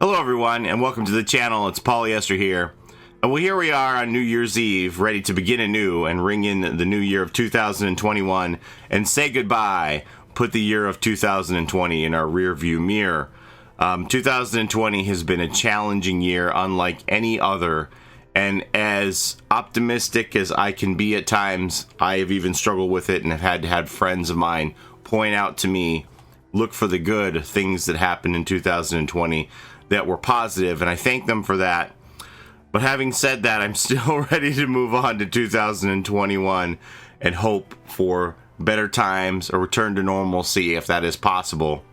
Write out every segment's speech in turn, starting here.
Hello everyone, and welcome to the channel. It's Paulie, Esther here. And well, here we are on New Year's Eve, ready to begin anew and ring in the new year of 2021 and say goodbye. Put the year of 2020 in our rear view mirror. 2020 has been a challenging year unlike any other, and as optimistic as I can be at times, I have even struggled with it and have had friends of mine point out to me, look for the good things that happened in 2020 that were positive, and I thank them for that. But having said that, I'm still ready to move on to 2021 and hope for better times, a return to normalcy if that is possible.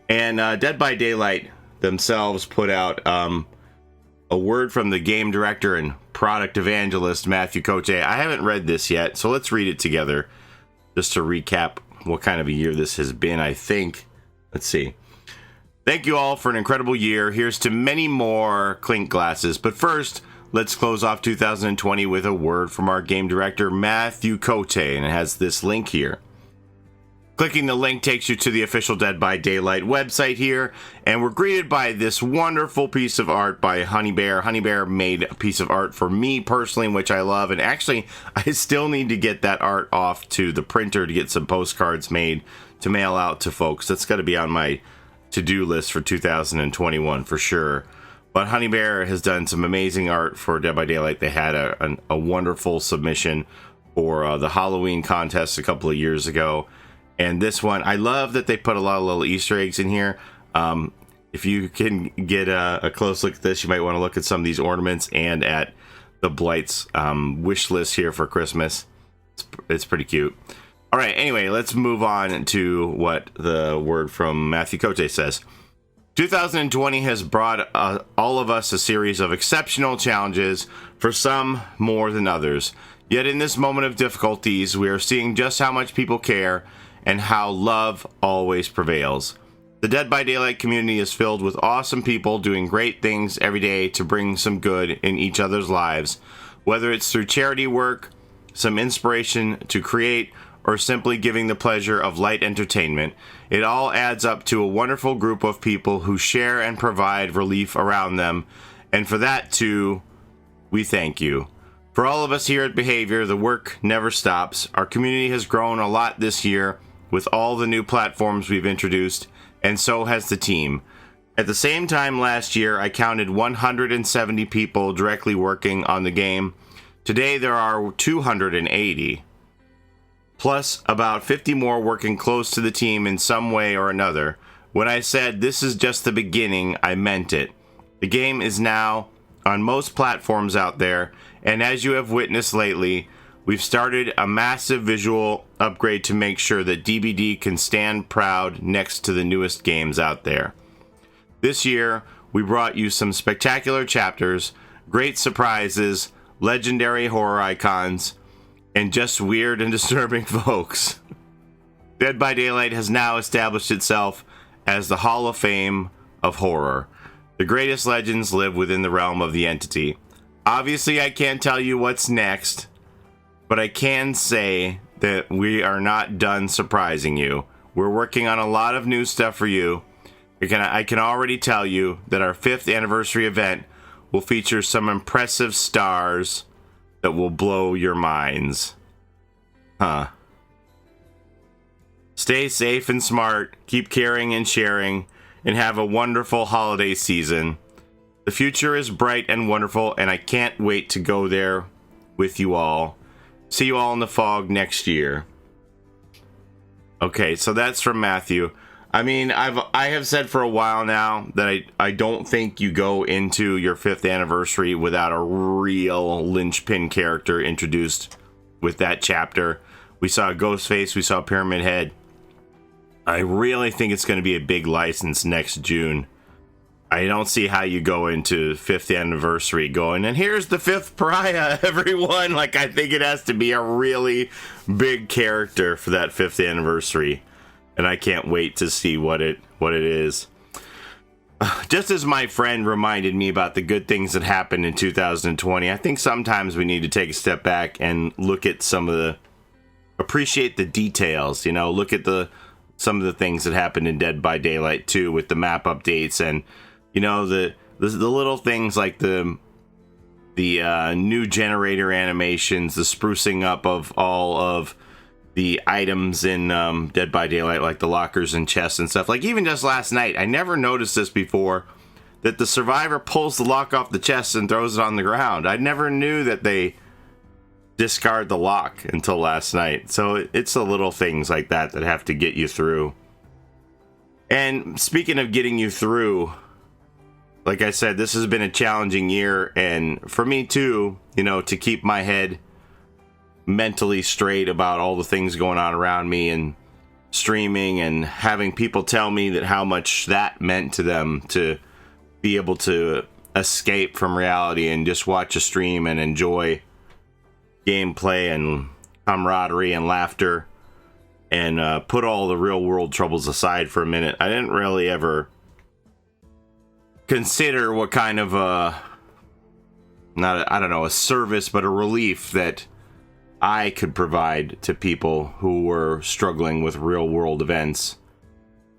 And Dead by Daylight themselves put out a word from the game director and product evangelist Matthew Cote. I haven't read this yet, so let's read it together just to recap what kind of a year this has been, I think. Let's see. Thank you all for an incredible year. Here's to many more clink glasses. But first, let's close off 2020 with a word from our game director, Matthew Cote, and it has this link here. Clicking the link takes you to the official Dead by Daylight website here, and we're greeted by this wonderful piece of art by Hunnybear. Hunnybear made a piece of art for me personally, which I love, and actually, I still need to get that art off to the printer to get some postcards made to mail out to folks. That's got to be on my to-do list for 2021 for sure. But Hunnybear has done some amazing art for Dead by Daylight. They had a wonderful submission for the Halloween contest a couple of years ago. And this one, I love that they put a lot of little Easter eggs in here. If you can get a close look at this, you might want to look at some of these ornaments and at the Blight's wish list here for Christmas. It's pretty cute. All right, anyway, let's move on to what the word from Matthew Cote says. 2020 has brought all of us a series of exceptional challenges, for some more than others. Yet in this moment of difficulties, we are seeing just how much people care and how love always prevails. The Dead by Daylight community is filled with awesome people doing great things every day to bring some good in each other's lives, whether it's through charity work, some inspiration to create, or simply giving the pleasure of light entertainment. It all adds up to a wonderful group of people who share and provide relief around them, and for that too, we thank you. For all of us here at Behavior, the work never stops. Our community has grown a lot this year with all the new platforms we've introduced, and so has the team. At the same time last year, I counted 170 people directly working on the game. Today there are 280. Plus about 50 more working close to the team in some way or another. When I said this is just the beginning, I meant it. The game is now on most platforms out there, and as you have witnessed lately, we've started a massive visual upgrade to make sure that DBD can stand proud next to the newest games out there. This year, we brought you some spectacular chapters, great surprises, legendary horror icons, and just weird and disturbing folks. Dead by Daylight has now established itself as the Hall of Fame of horror. The greatest legends live within the realm of the entity. Obviously, I can't tell you what's next, but I can say that we are not done surprising you. We're working on a lot of new stuff for you. I can already tell you that our 5th anniversary event will feature some impressive stars that will blow your minds. Stay safe and smart, keep caring and sharing, and have a wonderful holiday season. The future is bright and wonderful, and I can't wait to go there with you all. See you all in the fog next year. Okay, so that's from Matthew. I mean, I have said for a while now that I don't think you go into your 5th anniversary without a real linchpin character introduced with that chapter. We saw Ghostface, we saw Pyramid Head. I really think it's going to be a big license next June. I don't see how you go into 5th anniversary going, and here's the 5th pariah, everyone. Like, I think it has to be a really big character for that 5th anniversary. And I can't wait to see what it is. Just as my friend reminded me about the good things that happened in 2020, I think sometimes we need to take a step back and look at appreciate the details, look at some of the things that happened in Dead by Daylight 2 with the map updates and, You know, the little things like the new generator animations, the sprucing up of all of the items in Dead by Daylight, like the lockers and chests and stuff. Like even just last night, I never noticed this before, that the survivor pulls the lock off the chest and throws it on the ground. I never knew that they discard the lock until last night. So it's the little things like that that have to get you through. And speaking of getting you through, like I said, this has been a challenging year, and for me too, you know, to keep my head mentally straight about all the things going on around me and streaming and having people tell me that how much that meant to them to be able to escape from reality and just watch a stream and enjoy gameplay and camaraderie and laughter and put all the real world troubles aside for a minute. I didn't really ever consider what kind of a service, but a relief that I could provide to people who were struggling with real world events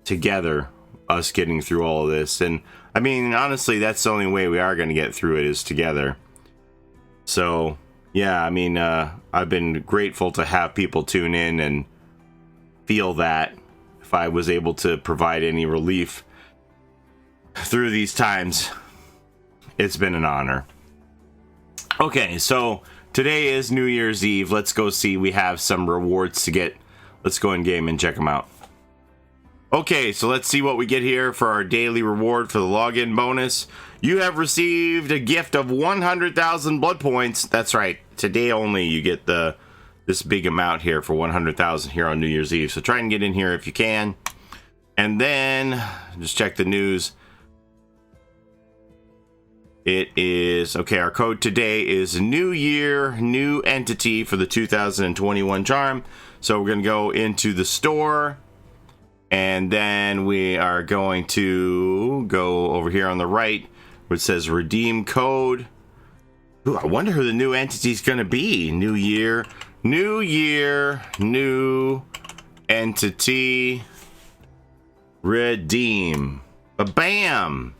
together, us getting through all of this. And I mean, honestly, that's the only way we are going to get through it, is together. So yeah, I mean, I've been grateful to have people tune in and feel that if I was able to provide any relief through these times, it's been an honor. Okay, so today is New Year's Eve. Let's go see. We have some rewards to get. Let's go in game and check them out. Okay, so let's see what we get here for our daily reward for the login bonus. You have received a gift of 100,000 blood points. That's right. Today only you get this big amount here for 100,000 here on New Year's Eve. So try and get in here if you can. And then just check the news. It is, okay, our code today is New Year, New Entity for the 2021 charm. So we're going to go into the store, and then we are going to go over here on the right where it says redeem code. Ooh, I wonder who the new entity is going to be. New Year, New Entity, redeem. Bam!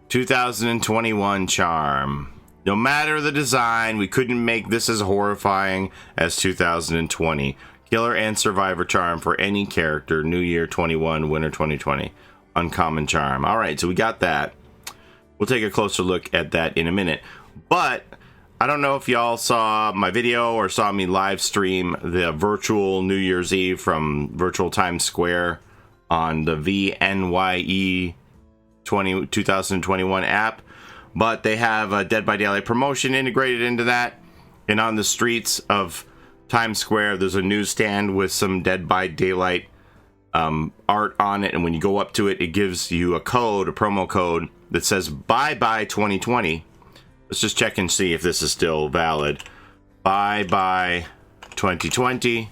2021 charm. No matter the design, we couldn't make this as horrifying as 2020. Killer and survivor charm for any character. New Year 21, winter 2020. Uncommon charm. Alright, so we got that. We'll take a closer look at that in a minute. But I don't know if y'all saw my video or saw me live stream the virtual New Year's Eve from virtual Times Square on the VNYE 2021 app, but they have a Dead by Daylight promotion integrated into that, and on the streets of Times Square there's a newsstand with some Dead by Daylight art on it, and when you go up to it, it gives you a code, a promo code that says bye bye 2020. Let's just check and see if this is still valid. Bye bye 2020.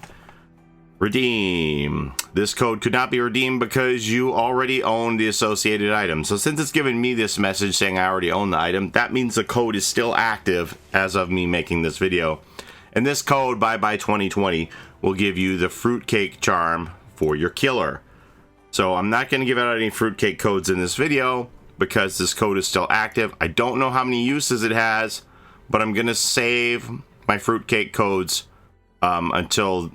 Redeem. This code could not be redeemed because you already own the associated item. So since it's giving me this message saying I already own the item, that means the code is still active as of me making this video. And this code, bye bye 2020, will give you the Fruitcake charm for your killer. So I'm not going to give out any Fruitcake codes in this video because this code is still active. I don't know how many uses it has, but I'm going to save my Fruitcake codes until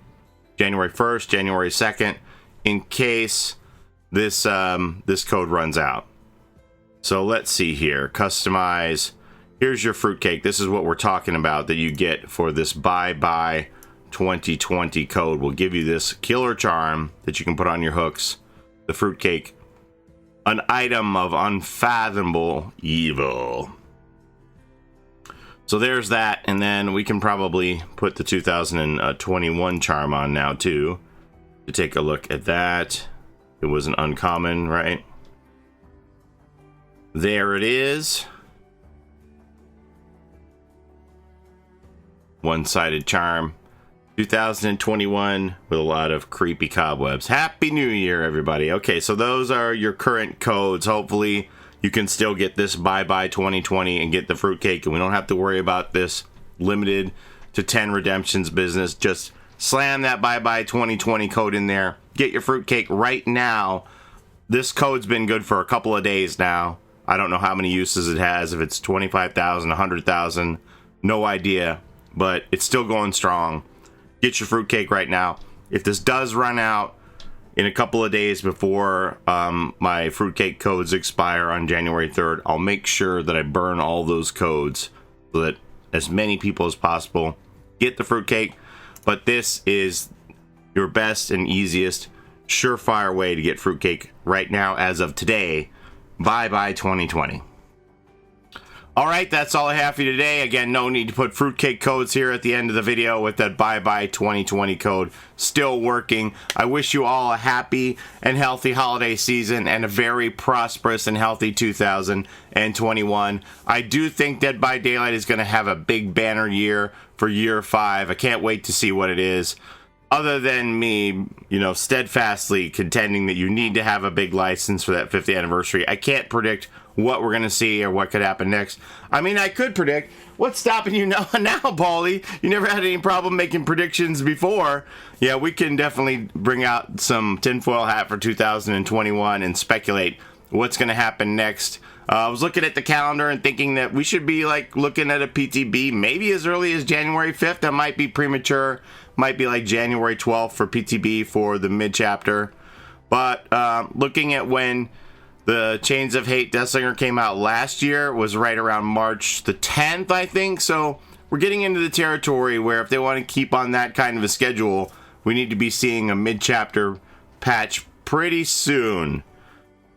January 1st, January 2nd, in case this this code runs out. So let's see here. Customize. Here's your Fruitcake. This is what we're talking about that you get for this bye bye 2020 code. We'll give you this killer charm that you can put on your hooks. The Fruitcake. An item of unfathomable evil. So there's that, and then we can probably put the 2021 charm on now too, to take a look at that. It was an uncommon, right? There it is. One-sided charm. 2021 with a lot of creepy cobwebs. Happy New Year, everybody. Okay, so those are your current codes. Hopefully you can still get this bye bye 2020 and get the Fruitcake, and we don't have to worry about this limited to 10 redemptions business. Just slam that bye bye 2020 code in there. Get your Fruitcake right now this code's been good for a couple of days now. I don't know how many uses it has, if it's 25,000, 100,000, no idea, but it's still going strong. Get your fruitcake right now. If this does run out in a couple of days before my fruitcake codes expire on January 3rd, I'll make sure that I burn all those codes so that as many people as possible get the fruitcake. But this is your best and easiest surefire way to get fruitcake right now as of today. Bye 2020. All right, that's all I have for you today. Again, no need to put fruitcake codes here at the end of the video with that bye 2020 code still working. I wish you all a happy and healthy holiday season and a very prosperous and healthy 2021. I do think Dead by Daylight is going to have a big banner year for year 5. I can't wait to see what it is. Other than me, steadfastly contending that you need to have a big license for that 50th anniversary, I can't predict what we're going to see or what could happen next. I mean, I could predict. What's stopping you now, Paulie? You never had any problem making predictions before. Yeah, we can definitely bring out some tinfoil hat for 2021 and speculate what's going to happen next. I was looking at the calendar and thinking that we should be looking at a PTB maybe as early as January 5th. That might be premature. Might be like January 12th for PTB for the mid-chapter. But looking at when the Chains of Hate Deathslinger came out last year was right around March the 10th, I think. So we're getting into the territory where if they want to keep on that kind of a schedule, we need to be seeing a mid-chapter patch pretty soon.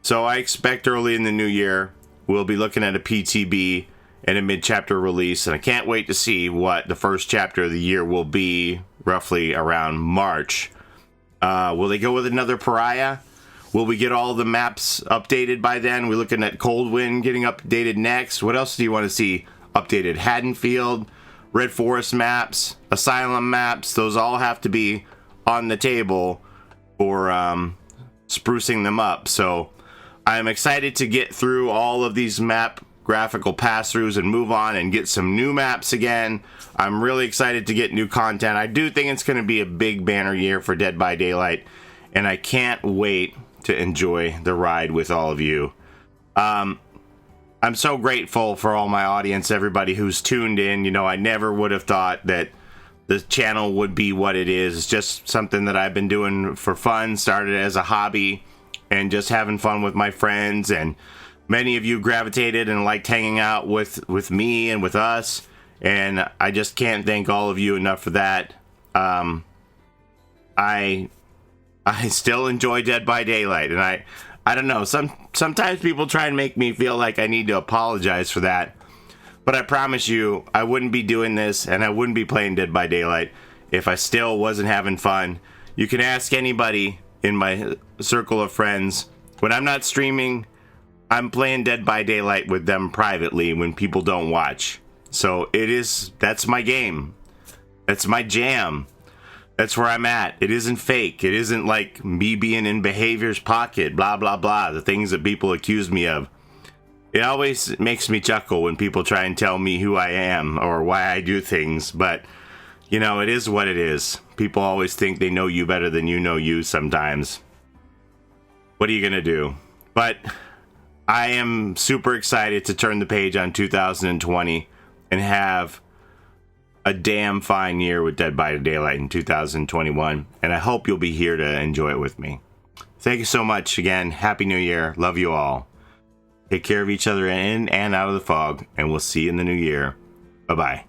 So I expect early in the new year, we'll be looking at a PTB and a mid-chapter release. And I can't wait to see what the first chapter of the year will be roughly around March. Will they go with another Pariah? Will we get all the maps updated by then? We're looking at Coldwind getting updated next. What else do you want to see updated? Haddonfield, Red Forest maps, Asylum maps. Those all have to be on the table for sprucing them up. So I'm excited to get through all of these map graphical pass-throughs and move on and get some new maps again. I'm really excited to get new content. I do think it's going to be a big banner year for Dead by Daylight, and I can't wait to enjoy the ride with all of you. I'm so grateful for all my audience, everybody who's tuned in. I never would have thought that the channel would be what it is. It's just something that I've been doing for fun, started as a hobby, and just having fun with my friends, and many of you gravitated and liked hanging out with me and with us, and I just can't thank all of you enough for that. I still enjoy Dead by Daylight, and I don't know, sometimes people try and make me feel like I need to apologize for that, but I promise you I wouldn't be doing this and I wouldn't be playing Dead by Daylight if I still wasn't having fun. You can ask anybody in my circle of friends. When I'm not streaming, I'm playing Dead by Daylight with them privately when people don't watch. So that's my game. That's my jam. That's where I'm at. It isn't fake. It isn't like me being in behavior's pocket, blah, blah, blah, the things that people accuse me of. It always makes me chuckle when people try and tell me who I am or why I do things, but it is what it is. People always think they know you better than you know you sometimes. What are you going to do? But I am super excited to turn the page on 2020 and have a damn fine year with Dead by Daylight in 2021, and I hope you'll be here to enjoy it with me. Thank you so much again. Happy New Year. Love you all. Take care of each other in and out of the fog, and we'll see you in the new year. Bye-bye.